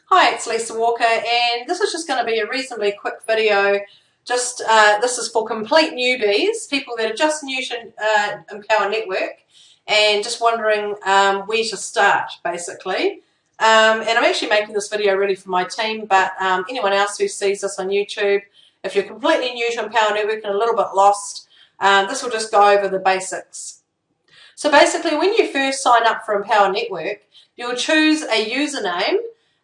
Hi, it's Lisa Walker, and this is just going to be a reasonably quick video. Just this is for complete newbies, people that are just new to Empower Network and just wondering where to start, basically. And I'm actually making this video really for my team, but anyone else who sees this on YouTube, if you're completely new to Empower Network and a little bit lost, this will just go over the basics. So basically, when you first sign up for Empower Network, you'll choose a username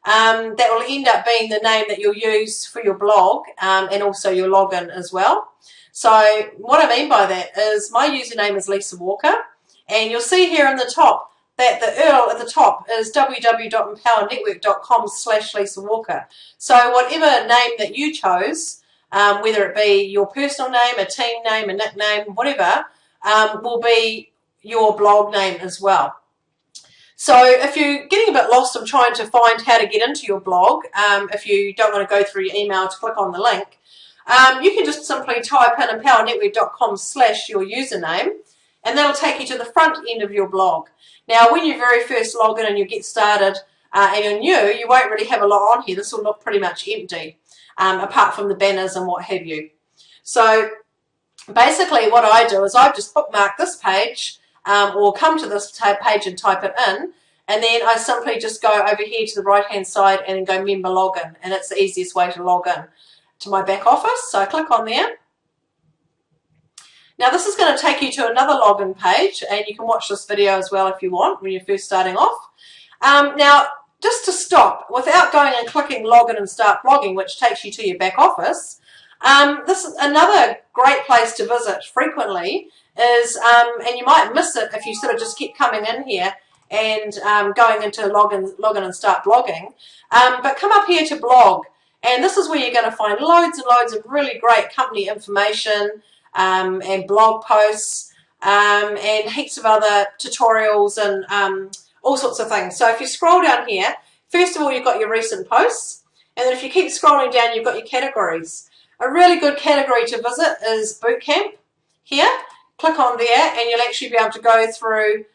that will end up being the name that you'll use for your blog and also your login as well. So what I mean by that is my username is Lisa Walker, and you'll see here in the top that the URL at the top is www.empowernetwork.com/Lisa Walker. So whatever name that you chose, whether it be your personal name, a team name, a nickname, whatever, will be your blog name as well. So if you're getting a bit lost of trying to find how to get into your blog, if you don't want to go through your email to click on the link, you can just simply type in empowernetwork.com/your username, and that'll take you to the front end of your blog. Now, when you very first log in and you get started and you're new, you won't really have a lot on here. This will look pretty much empty, apart from the banners and what have you. So basically what I do is I just bookmark this page, or come to this page and type it in, and then I simply just go over here to the right hand side and then go member login, and it's the easiest way to log in to my back office. So I click on there. Now this is going to take you to another login page, and you can watch this video as well if you want when you're first starting off. Now just to stop, without going and clicking login and start blogging, which takes you to your back office, this is another great place to visit frequently is, and you might miss it if you sort of just keep coming in here and going into login and start blogging, but come up here to blog, and this is where you're going to find loads and loads of really great company information and blog posts and heaps of other tutorials and all sorts of things. So if you scroll down here, first of all you've got your recent posts, and then if you keep scrolling down you've got your categories. A really good category to visit is Bootcamp here. Click on there and you'll actually be able to go through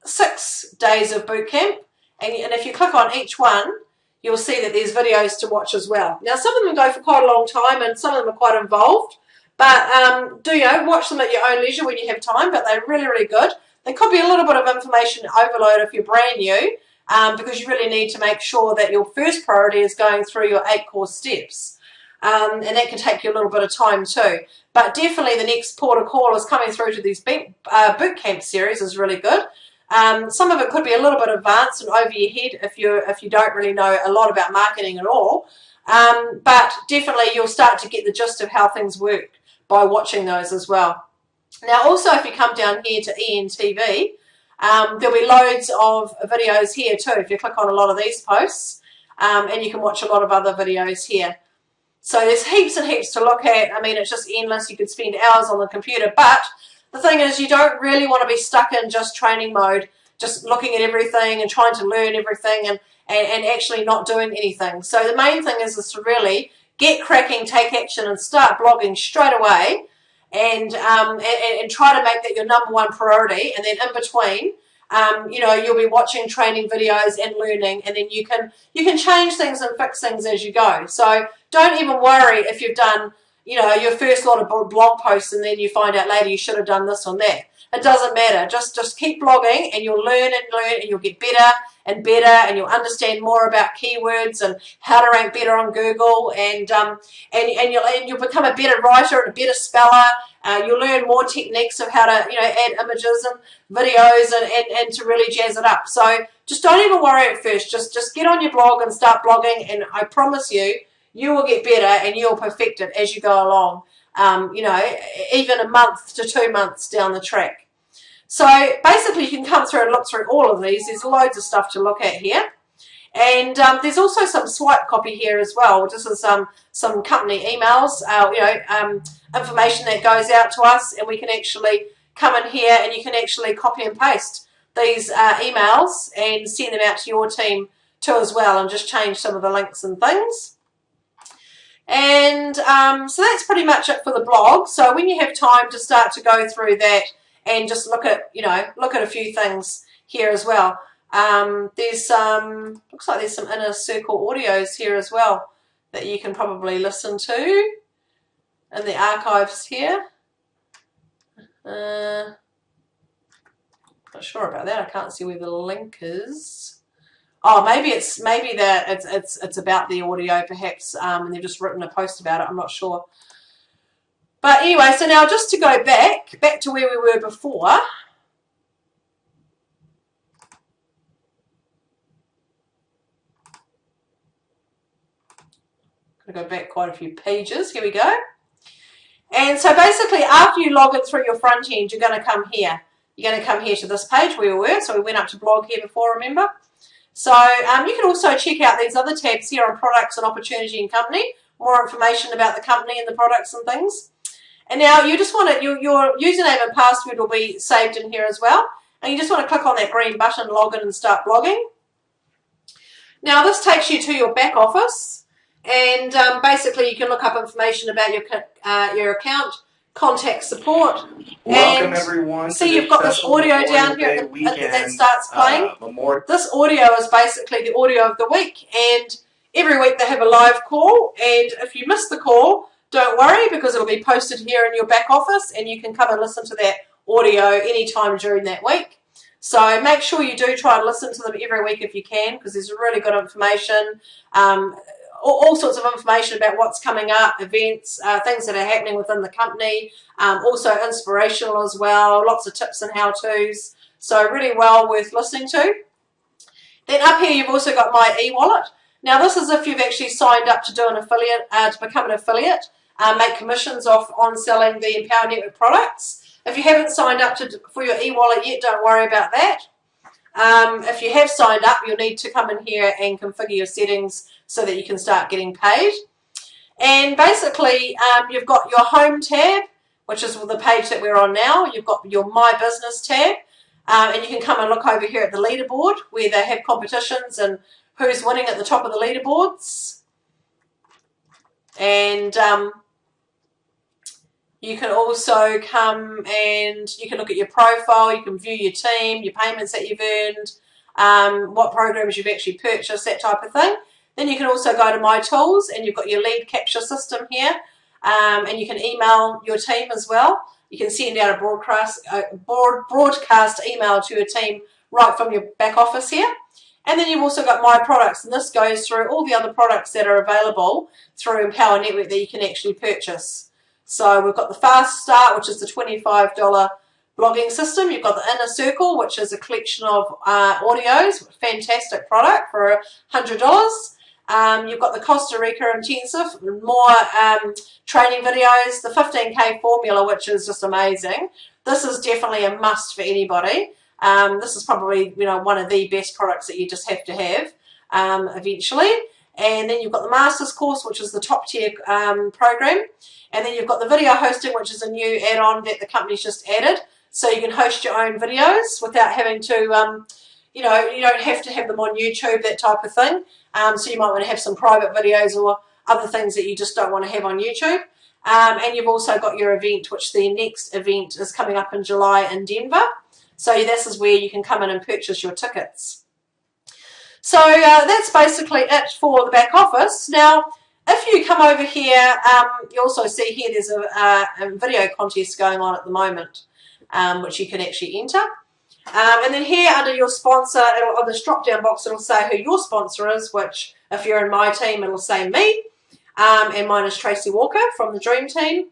6 days of bootcamp, and if you click on each one you'll see that there's videos to watch as well. Now some of them go for quite a long time and some of them are quite involved, but watch them at your own leisure when you have time, but they're really, really good. There could be a little bit of information overload if you're brand new, because you really need to make sure that your first priority is going through your 8 core steps. And that can take you a little bit of time too. But definitely the next port of call is coming through to these bootcamp series is really good. Some of it could be a little bit advanced and over your head if you don't really know a lot about marketing at all. But definitely you'll start to get the gist of how things work by watching those as well. Now also if you come down here to ENTV, there'll be loads of videos here too if you click on a lot of these posts, and you can watch a lot of other videos here. So there's heaps and heaps to look at. I mean, it's just endless. You could spend hours on the computer. But the thing is, you don't really want to be stuck in just training mode, just looking at everything and trying to learn everything and actually not doing anything. So the main thing is to really get cracking, take action, and start blogging straight away, and try to make that your #1 priority. And then in between, you'll be watching training videos and learning, and then you can change things and fix things as you go. So don't even worry if you've done, your first lot of blog posts and then you find out later you should have done this or that. It doesn't matter. Just keep blogging and you'll learn and you'll get better and better, and you'll understand more about keywords and how to rank better on Google, and you'll become a better writer and a better speller. You'll learn more techniques of how to add images and videos and to really jazz it up. So just don't even worry at first. Just get on your blog and start blogging, and I promise you will get better and you'll perfect it as you go along. Even a month to 2 months down the track. So basically you can come through and look through all of these. There's loads of stuff to look at here. And there's also some swipe copy here as well. This is some company emails, information that goes out to us, and we can actually come in here and you can actually copy and paste these emails and send them out to your team too as well, and just change some of the links and things. And so that's pretty much it for the blog. So when you have time to start to go through that and just look at a few things here as well. There's looks like there's some Inner Circle audios here as well that you can probably listen to in the archives here. Not sure about that. I can't see where the link is. Oh, maybe it's about the audio perhaps, and they've just written a post about it. I'm not sure. But anyway, so now just to go back to where we were before. I'm going to go back quite a few pages. Here we go. And so basically after you log in through your front end, you're going to come here. You're going to come here to this page where we were. So we went up to blog here before, remember? So you can also check out these other tabs here on products and opportunity and company. More information about the company and the products and things. And now you just want to, your username and password will be saved in here as well. And you just want to click on that green button, log in and start blogging. Now this takes you to your back office. And basically you can look up information about your account, contact support. Welcome and everyone. See, you've got this audio down here that starts playing. This audio is basically the audio of the week. And every week they have a live call. And if you miss the call, don't worry, because it'll be posted here in your back office and you can come and listen to that audio anytime during that week. So make sure you do try and listen to them every week if you can, because there's really good information, all sorts of information about what's coming up, events, things that are happening within the company, also inspirational as well, lots of tips and how-tos. So really well worth listening to. Then up here you've also got My eWallet. Now this is if you've actually signed up to do an affiliate, to become an affiliate, make commissions on selling the Empower Network products. If you haven't signed up for your eWallet yet, don't worry about that. If you have signed up, you'll need to come in here and configure your settings so that you can start getting paid. And basically, you've got your Home tab, which is the page that we're on now. You've got your My Business tab, and you can come and look over here at the leaderboard where they have competitions and who's winning at the top of the leaderboards. And you can also come and you can look at your profile, you can view your team, your payments that you've earned, what programs you've actually purchased, that type of thing. Then you can also go to My Tools and you've got your lead capture system here, and you can email your team as well. You can send out a broadcast email to your team right from your back office here. And then you've also got My Products, and this goes through all the other products that are available through Empower Network that you can actually purchase. So we've got the Fast Start, which is the $25 blogging system. You've got the Inner Circle, which is a collection of audios, fantastic product for $100. You've got the Costa Rica Intensive, more training videos, the 15K formula, which is just amazing. This is definitely a must for anybody. This is probably one of the best products that you just have to have eventually. And then you've got the Masters course, which is the top tier program. And then you've got the video hosting, which is a new add-on that the company's just added. So you can host your own videos without having to, you don't have to have them on YouTube, that type of thing. So you might want to have some private videos or other things that you just don't want to have on YouTube. And you've also got your event, which the next event is coming up in July in Denver. So this is where you can come in and purchase your tickets. So that's basically it for the back office. Now, if you come over here, you also see here there's a video contest going on at the moment, which you can actually enter. And then here under your sponsor, on this drop-down box, it'll say who your sponsor is, which if you're in my team, it'll say me. And mine is Tracy Walker from the Dream Team.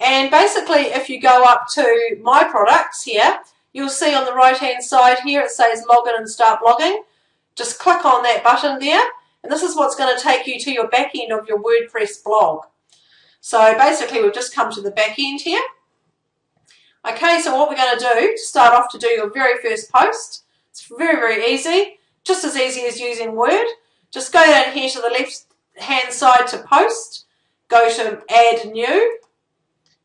And basically, if you go up to My Products here, you'll see on the right-hand side here, it says log in and start blogging. Just click on that button there, and this is what's going to take you to your back end of your WordPress blog. So basically, we've just come to the back end here. Okay, so what we're going to do to start off to do your very first post, it's very, very easy, just as easy as using Word. Just go down here to the left-hand side to post, go to add new,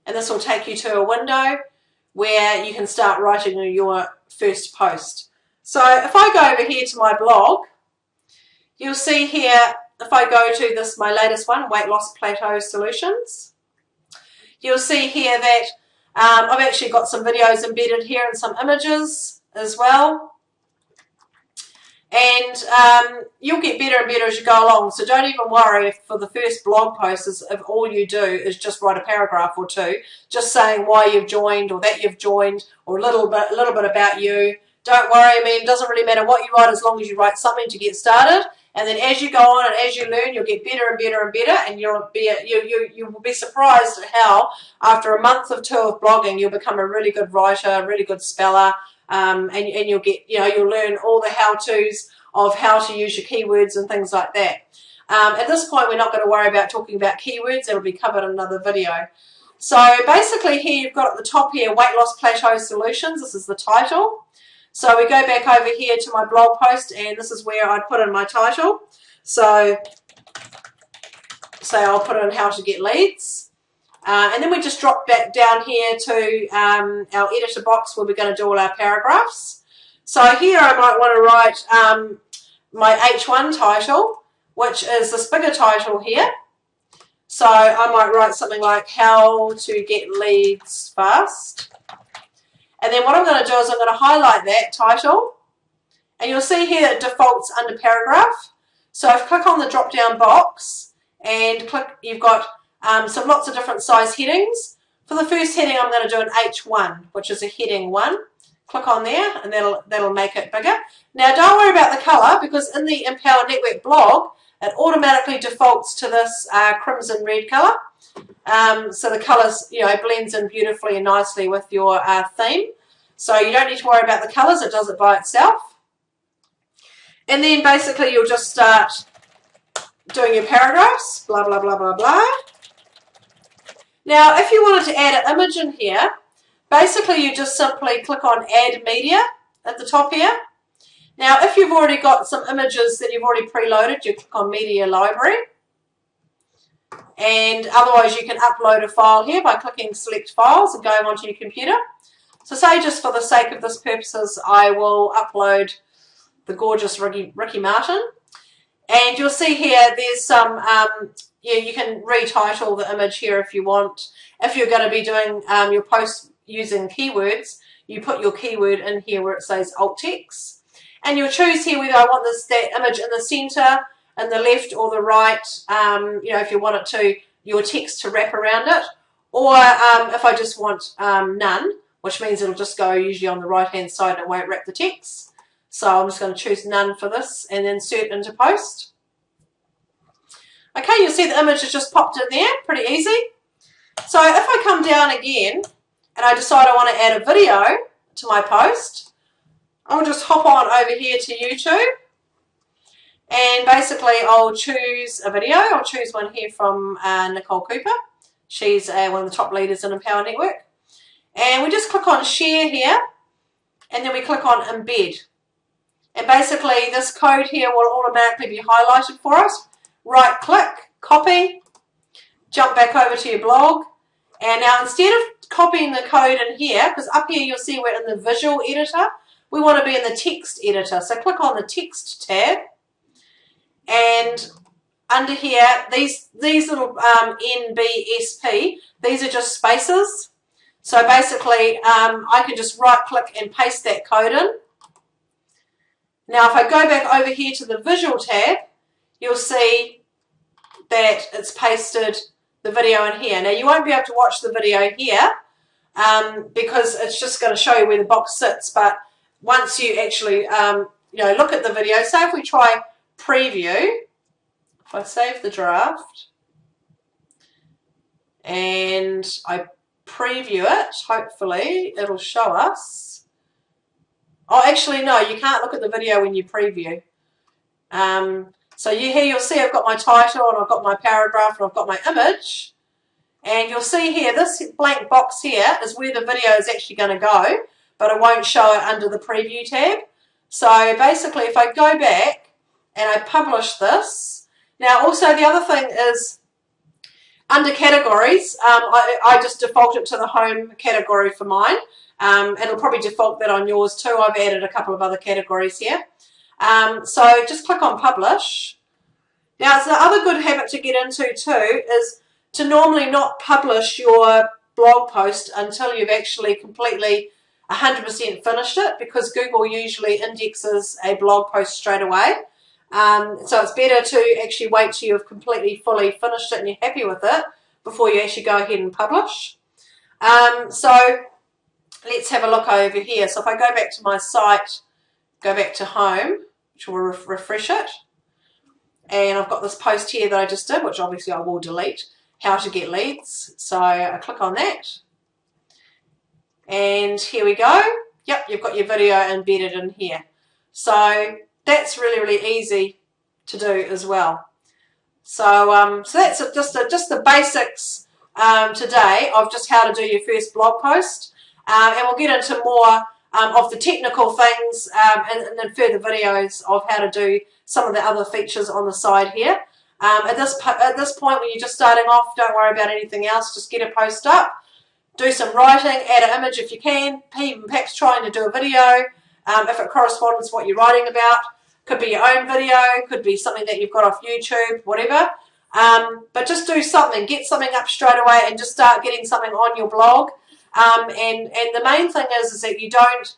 and this will take you to a window where you can start writing your first post. So if I go over here to my blog, you'll see here, if I go to my latest one, Weight Loss Plateau Solutions, you'll see here that I've actually got some videos embedded here and some images as well. And you'll get better and better as you go along. So don't even worry if for the first blog post if all you do is just write a paragraph or two, just saying why you've joined or that you've joined or a little bit about you. Don't worry. I mean, it doesn't really matter what you write as long as you write something to get started. And then as you go on and as you learn, you'll get better and better and better, and you will be surprised at how after a month or two of blogging you'll become a really good writer, a really good speller. And you'll get, you'll learn all the how-tos of how to use your keywords and things like that. At this point, we're not going to worry about talking about keywords. It'll be covered in another video. So basically here you've got at the top here, Weight Loss Plateau Solutions. This is the title. So we go back over here to my blog post, and this is where I'd put in my title. So say I'll put in how to get leads. And then we just drop back down here to our editor box where we're going to do all our paragraphs. So here I might want to write my H1 title, which is this bigger title here. So I might write something like how to get leads fast. And then what I'm going to do is I'm going to highlight that title. And you'll see here it defaults under paragraph. So if I click on the drop down box and click, you've got some lots of different size headings. For the first heading, I'm going to do an H1, which is a heading 1. Click on there, and that'll make it bigger. Now, don't worry about the color, because in the Empower Network blog, it automatically defaults to this crimson red color. So the colors, blends in beautifully and nicely with your theme. So you don't need to worry about the colors; it does it by itself. And then basically, you'll just start doing your paragraphs. Blah blah blah blah blah. Now, if you wanted to add an image in here, basically you just simply click on Add Media at the top here. Now, if you've already got some images that you've already preloaded, you click on Media Library. And otherwise, you can upload a file here by clicking Select Files and going onto your computer. So say just for the sake of this purposes, I will upload the gorgeous Ricky Martin. And you'll see here there's some... you can retitle the image here if you want. If you're going to be doing your post using keywords, you put your keyword in here where it says alt text. And you'll choose here whether I want that image in the center, in the left or the right, if you want your text to wrap around it. Or if I just want none, which means it'll just go usually on the right hand side and it won't wrap the text. So I'm just going to choose none for this and then insert into post. Okay, you'll see the image has just popped in there, pretty easy. So if I come down again and I decide I want to add a video to my post, I'll just hop on over here to YouTube and basically I'll choose a video. I'll choose one here from Nicole Cooper. She's one of the top leaders in Empower Network. And we just click on Share here and then we click on Embed. And basically this code here will automatically be highlighted for us. Right click, copy, jump back over to your blog. And now instead of copying the code in here, because up here you'll see we're in the visual editor, we want to be in the text editor. So click on the text tab. And under here, these little NBSP, these are just spaces. So basically I can just right click and paste that code in. Now if I go back over here to the visual tab, you'll see that it's pasted the video in here. Now you won't be able to watch the video here because it's just going to show you where the box sits, but once you actually look at the video, say if we try preview, if I save the draft and I preview it, hopefully it'll show us. Oh, actually no, you can't look at the video when you preview. So here you'll see I've got my title and I've got my paragraph and I've got my image. And you'll see here, this blank box here is where the video is actually going to go, but it won't show it under the preview tab. So basically if I go back and I publish this, now also the other thing is under categories, I just default it to the home category for mine. It'll probably default that on yours too. I've added a couple of other categories here. So just click on publish. Now the other good habit to get into too is to normally not publish your blog post until you've actually completely 100% finished it, because Google usually indexes a blog post straight away. So it's better to actually wait till you've completely, fully finished it and you're happy with it before you actually go ahead and publish. So let's have a look over here. So if I go back to my site, go back to home, which will refresh it. And I've got this post here that I just did, which obviously I will delete, how to get leads. So I click on that. And here we go. Yep, you've got your video embedded in here. So that's really, really easy to do as well. So, so that's just the basics today of just how to do your first blog post. And we'll get into more of the technical things and then further videos of how to do some of the other features on the side here. At this point, when you're just starting off, don't worry about anything else. Just get a post up. Do some writing, add an image if you can, perhaps trying to do a video if it corresponds with what you're writing about. Could be your own video, could be something that you've got off YouTube, whatever. But just do something, get something up straight away and just start getting something on your blog. And the main thing is that you don't,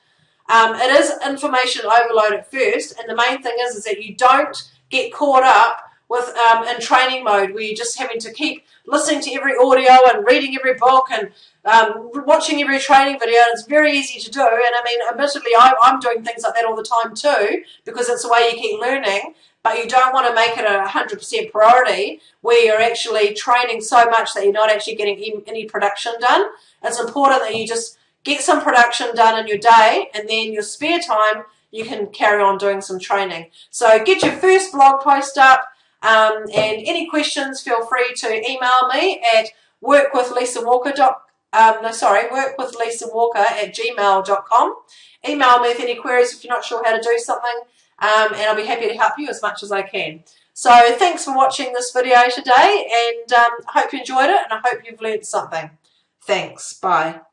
it is information overload at first, and the main thing is that you don't get caught up with in training mode where you're just having to keep listening to every audio and reading every book and watching every training video. And it's very easy to do, and I mean, admittedly, I'm doing things like that all the time too, because it's the way you keep learning. But you don't want to make it a 100% priority where you're actually training so much that you're not actually getting any production done. It's important that you just get some production done in your day, and then your spare time you can carry on doing some training. So get your first blog post up. And any questions, feel free to email me at workwithlisawalker@gmail.com. Email me with any queries if you're not sure how to do something, and I'll be happy to help you as much as I can. So thanks for watching this video today, and I hope you enjoyed it, and I hope you've learned something. Thanks. Bye.